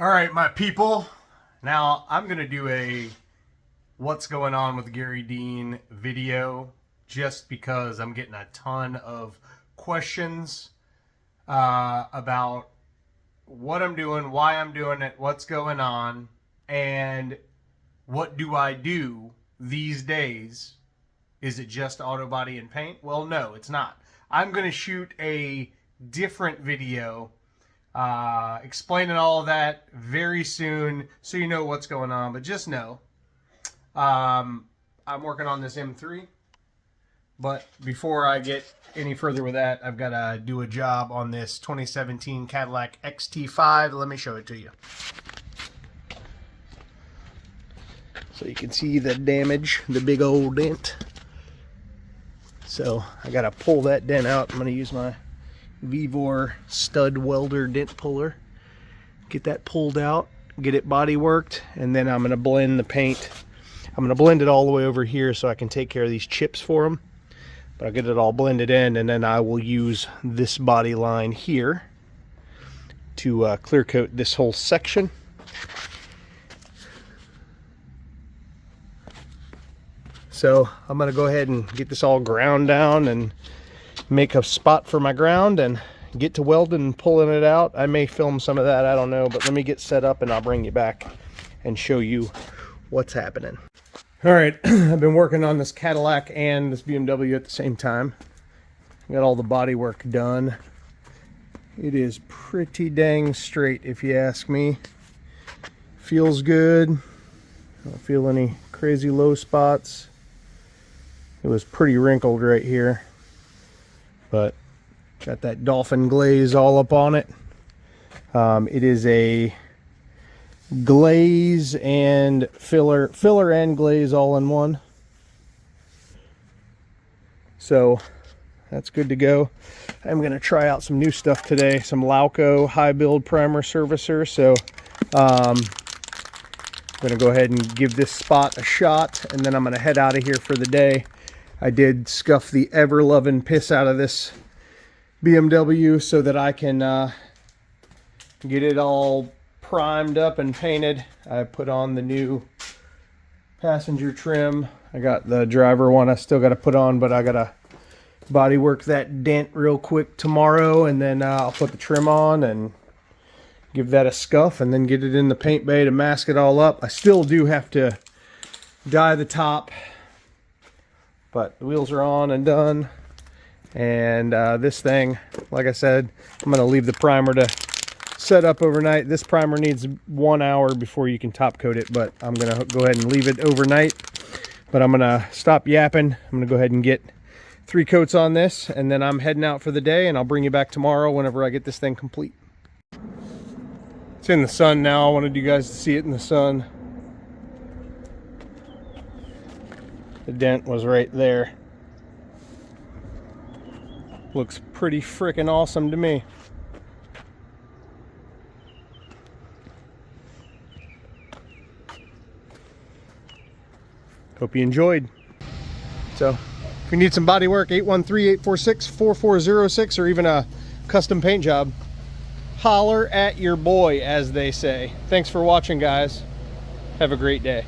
All right, my people. Now I'm going to do a what's going on with Garry Dean video just because I'm getting a ton of questions about what I'm doing, why I'm doing it, what's going on, and what do I do these days. Is it just auto body and paint? Well, no, it's not. I'm going to shoot a different video explaining all of that very soon so you know what's going on. But just know I'm working on this M3. But before I get any further with that, I've got to do a job on this 2017 Cadillac XT5. Let me show it to you. So you can see the damage, the big old dent. So I got to pull that dent out. I'm going to use my Vevor stud welder dent puller. Get that pulled out, get it body worked, and then I'm going to blend the paint. I'm going to blend it all the way over here so I can take care of these chips for them. But I'll get it all blended in, and then I will use this body line here to clear coat this whole section. So I'm going to go ahead and get this all ground down and make a spot for my ground and get to welding and pulling it out. I may film some of that, I don't know, but let me get set up and I'll bring you back and show you what's happening. All right, I've been working on this Cadillac and this BMW at the same time. Got all the body work done. It is pretty dang straight if you ask me. Feels good. I don't feel any crazy low spots. It was pretty wrinkled right here, but got that dolphin glaze all up on it. It is a glaze and filler and glaze all in one. So that's good to go. I'm going to try out some new stuff today, some Lauco high build primer servicer. So I'm going to go ahead and give this spot a shot, and then I'm going to head out of here for the day. I did scuff the ever-loving piss out of this BMW so that I can get it all primed up and painted. I put on the new passenger trim. I got the driver one I still got to put on, but I got to body work that dent real quick tomorrow, and then I'll put the trim on and give that a scuff and then get it in the paint bay to mask it all up. I still do have to dye the top, but the wheels are on and done. And this thing, like I said, I'm going to leave the primer to set up overnight. This primer needs 1 hour before you can top coat it, but I'm going to go ahead and leave it overnight. But I'm going to stop yapping. I'm going to go ahead and get 3 coats on this, and then I'm heading out for the day, and I'll bring you back tomorrow whenever I get this thing complete. It's in the sun now. I wanted you guys to see it in the sun. The dent was right there. Looks pretty freaking awesome to me. Hope you enjoyed. So if you need some body work, 813-846-4406, or even a custom paint job, holler at your boy, as they say. Thanks for watching, guys. Have a great day.